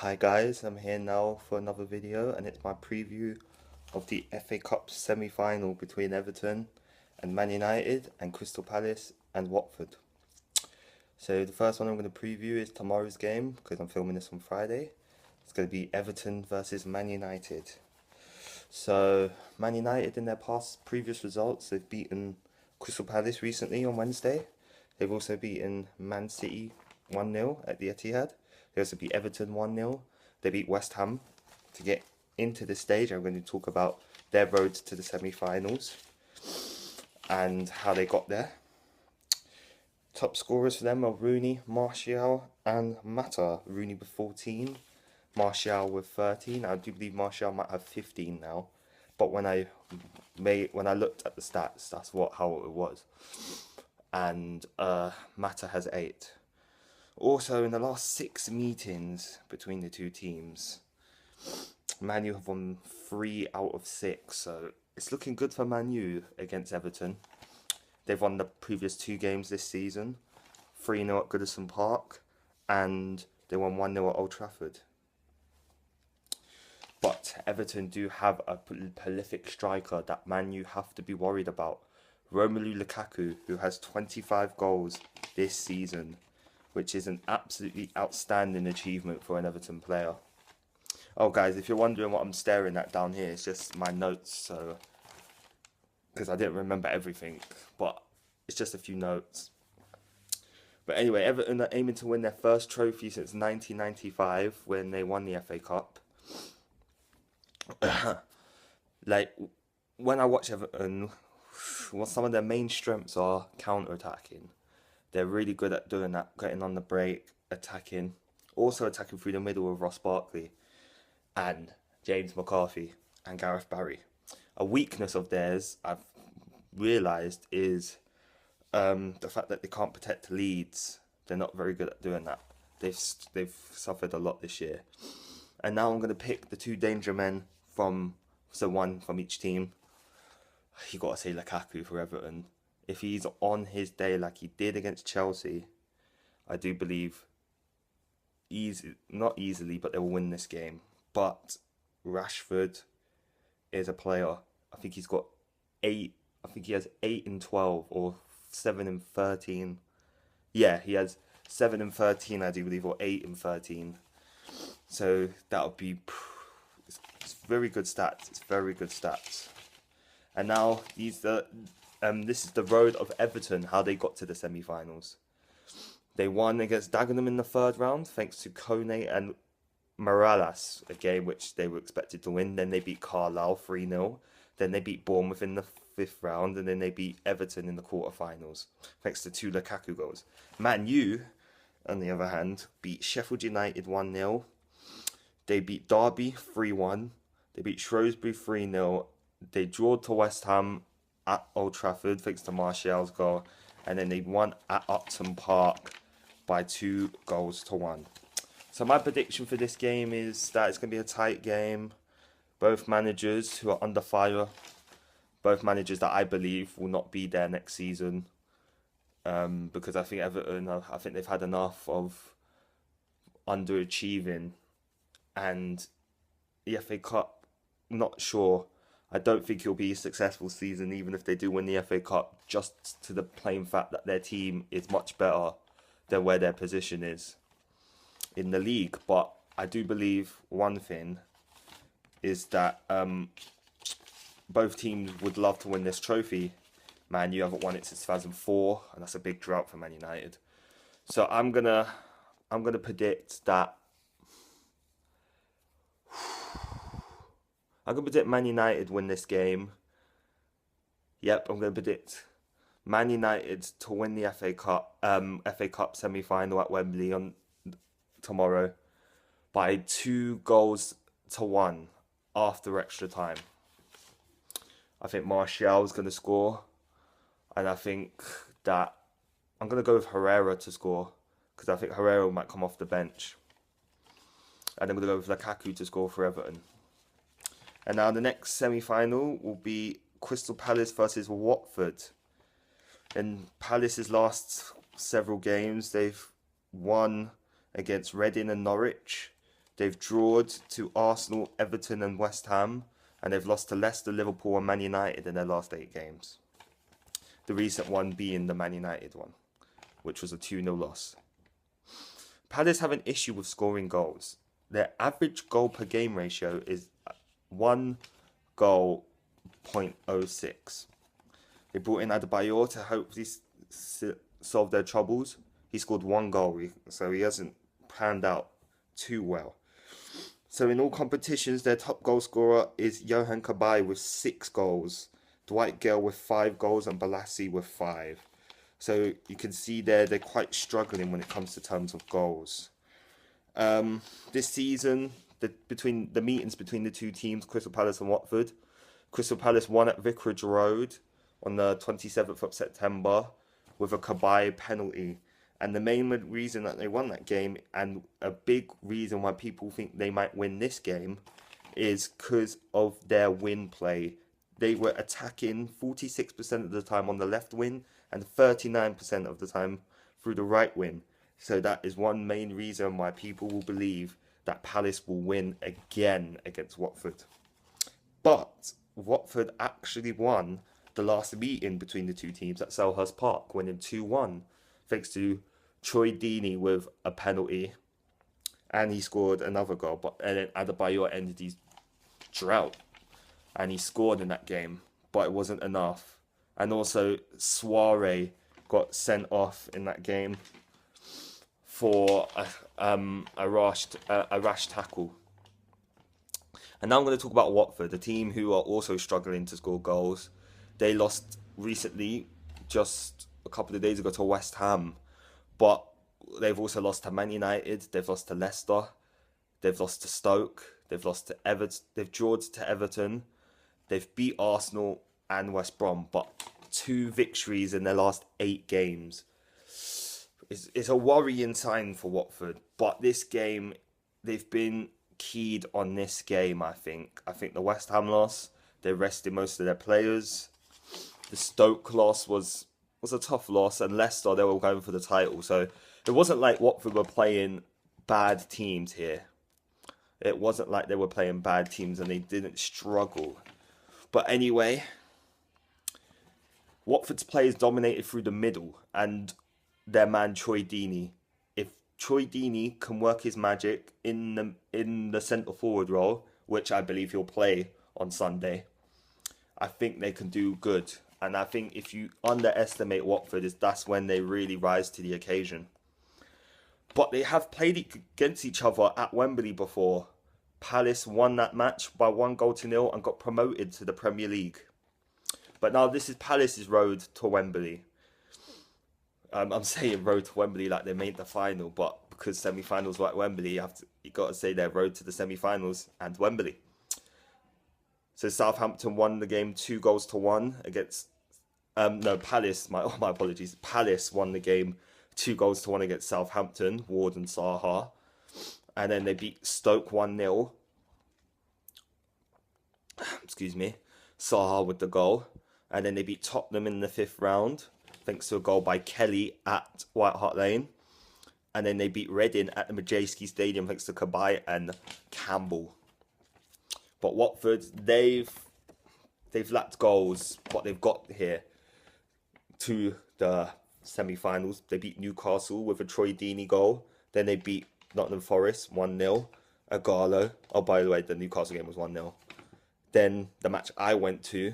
Hi guys, I'm here now for another video and it's my preview of the FA Cup semi-final between Everton and Man United and Crystal Palace and Watford. So the first one I'm going to preview is tomorrow's game because I'm filming this on Friday. It's going to be Everton versus Man United. So Man United in their previous results, they've beaten Crystal Palace recently on Wednesday. They've also beaten Man City 1-0 at the Etihad. They also beat Everton 1-0. They beat West Ham to get into this stage. I'm going to talk about their road to the semi-finals and how they got there. Top scorers for them are Rooney, Martial and Mata. Rooney with 14, Martial with 13. I do believe Martial might have 15 now, but when I looked at the stats, that's how it was. And Mata has 8. Also, in the last 6 meetings between the two teams, Man U have won 3 out of 6, so it's looking good for Man U against Everton. They've won the previous 2 games this season, 3-0 at Goodison Park, and they won 1-0 at Old Trafford. But Everton do have a prolific striker that Man U have to be worried about. Romelu Lukaku, who has 25 goals this season, which is an absolutely outstanding achievement for an Everton player. Oh guys, if you're wondering what I'm staring at down here, it's just my notes, so because I didn't remember everything, but it's just a few notes. But anyway, Everton are aiming to win their first trophy since 1995 when they won the FA Cup. Like, when I watch Everton, what some of their main strengths are counter-attacking. They're really good at doing that, getting on the break, attacking. Also attacking through the middle with Ross Barkley and James McCarthy and Gareth Barry. A weakness of theirs, I've realised, is the fact that they can't protect leads. They're not very good at doing that. They've suffered a lot this year. And now I'm going to pick the 2 danger men one from each team. You got to say Lukaku for Everton. If he's on his day like he did against Chelsea, I do believe not easily, but they will win this game. But Rashford is a player. I think he's got 8. I think he has 8 in 12 or 7 in 13. Yeah, he has 7 in 13, I do believe, or 8 in 13. So that would be it's very good stats. It's very good stats. And now this is the road of Everton, how they got to the semi-finals. They won against Dagenham in the 3rd round, thanks to Kone and Morales, a game which they were expected to win. Then they beat Carlisle 3-0. Then they beat Bournemouth in the 5th round, and then they beat Everton in the quarterfinals, thanks to 2 Lukaku goals. Man U, on the other hand, beat Sheffield United 1-0. They beat Derby 3-1. They beat Shrewsbury 3-0. They drew to West Ham at Old Trafford thanks to Martial's goal, and then they won at Upton Park by 2-1. So my prediction for this game is that it's going to be a tight game. Both managers who are under fire, both managers that I believe will not be there next season, because I think Everton, I think they've had enough of underachieving, and the FA Cup, not sure. I don't think it'll be a successful season, even if they do win the FA Cup, just to the plain fact that their team is much better than where their position is in the league. But I do believe one thing is that both teams would love to win this trophy. Man U haven't won it since 2004, and that's a big drought for Man United. So I'm gonna predict that. I'm going to predict Man United win this game. Yep, I'm going to predict Man United to win the FA Cup semi-final at Wembley on tomorrow by 2-1 after extra time. I think Martial is going to score, and I think that I'm going to go with Herrera to score because I think Herrera might come off the bench. And I'm going to go with Lukaku to score for Everton. And now the next semi-final will be Crystal Palace versus Watford. In Palace's last several games, they've won against Reading and Norwich. They've drawn to Arsenal, Everton and West Ham, and they've lost to Leicester, Liverpool and Man United in their last 8 games. The recent one being the Man United one, which was a 2-0 loss. Palace have an issue with scoring goals. Their average goal per game ratio is 1 goal 0.06. They brought in Adebayor to hopefully solve their troubles. He scored 1 goal, so he hasn't panned out too well. So in all competitions, their top goal scorer is Johan Cabaye with 6 goals, Dwight Gale with 5 goals, and Balassi with 5. So you can see there they're quite struggling when it comes to terms of goals. This season, between the meetings between the two teams, Crystal Palace and Watford, Crystal Palace won at Vicarage Road on the 27th of September with a Cabaye penalty. And the main reason that they won that game, and a big reason why people think they might win this game, is because of their wing play. They were attacking 46% of the time on the left wing and 39% of the time through the right wing. So that is one main reason why people will believe that Palace will win again against Watford. But Watford actually won the last meeting between the two teams at Selhurst Park, winning 2-1, thanks to Troy Deeney with a penalty, and he scored another goal. And then Adebayor ended his drought, and he scored in that game, but it wasn't enough. And also Suarez got sent off in that game for a rash tackle. And now I'm going to talk about Watford, a team who are also struggling to score goals. They lost recently, just a couple of days ago, to West Ham. But they've also lost to Man United, they've lost to Leicester, they've lost to Stoke, they've lost to Everton, they've drawn to Everton, they've beat Arsenal and West Brom, but 2 victories in their last 8 games. It's a worrying sign for Watford, but this game, they've been keyed on this game, I think. I think the West Ham loss, they rested most of their players. The Stoke loss was a tough loss, and Leicester, they were going for the title, so it wasn't like Watford were playing bad teams here. It wasn't like they were playing bad teams and they didn't struggle. But anyway, Watford's players dominated through the middle, and their man Troy Deeney. If Troy Deeney can work his magic in the centre forward role, which I believe he'll play on Sunday, I think they can do good. And I think if you underestimate Watford, that's when they really rise to the occasion. But they have played against each other at Wembley before. Palace won that match by 1-0 and got promoted to the Premier League. But now this is Palace's road to Wembley. I'm saying road to Wembley like they made the final, but because semi-finals were at Wembley, you got to say their road to the semi-finals and Wembley. So Southampton won the game 2-1 against... Palace, my apologies. Palace won the game 2-1 against Southampton, Ward and Zaha. And then they beat Stoke 1-0. Excuse me. Zaha with the goal. And then they beat Tottenham in the 5th round, thanks to a goal by Kelly at White Hart Lane. And then they beat Reading at the Madejski Stadium, thanks to Cabaye and Campbell. But Watford, they've lacked goals, but they've got here to the semi-finals. They beat Newcastle with a Troy Deeney goal. Then they beat Nottingham Forest 1-0. Agallo. Oh, by the way, the Newcastle game was 1-0. Then the match I went to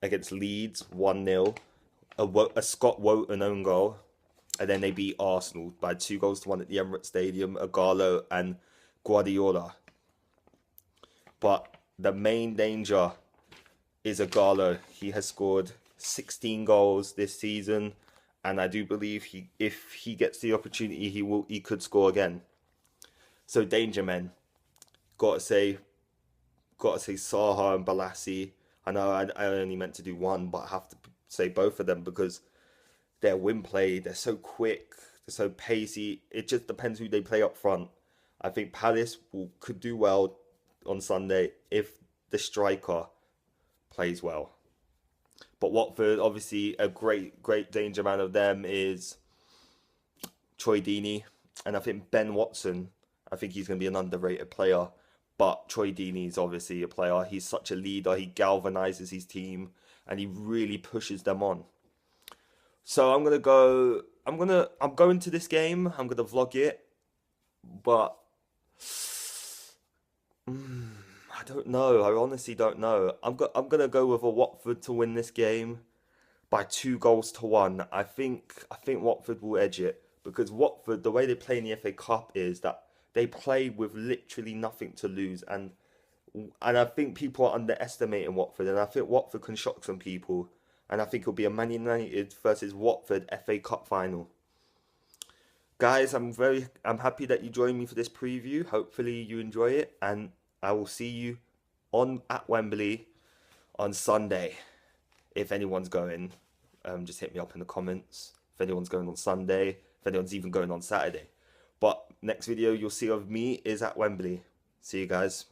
against Leeds 1-0. A Scott Wotan own goal. And then they beat Arsenal by 2-1 at the Emirates Stadium. Agallo and Guardiola. But the main danger is Agallo. He has scored 16 goals this season, and I do believe if he gets the opportunity, he could score again. So danger men. Got to say Zaha and Balassi. I know I only meant to do one, but I have to say both of them because their win play, they're so quick, they're so pacey. It just depends who they play up front. I think Palace could do well on Sunday if the striker plays well. But Watford, obviously, a great danger man of them is Troy Deeney. And I think Ben Watson I think he's going to be an underrated player. But Troy Deeney's obviously a player. He's such a leader. He galvanizes his team and he really pushes them on. So I'm gonna go. I'm going to this game. I'm gonna vlog it, but I don't know. I honestly don't know. I'm gonna go with a Watford to win this game by 2 goals to 1. I think Watford will edge it because Watford, the way they play in the FA Cup is that they play with literally nothing to lose, and I think people are underestimating Watford, and I think Watford can shock some people, and I think it'll be a Man United versus Watford FA Cup final. Guys, I'm happy that you joined me for this preview. Hopefully you enjoy it, and I will see you on at Wembley on Sunday. If anyone's going, just hit me up in the comments. If anyone's going on Sunday, if anyone's even going on Saturday. But next video you'll see of me is at Wembley. See you guys.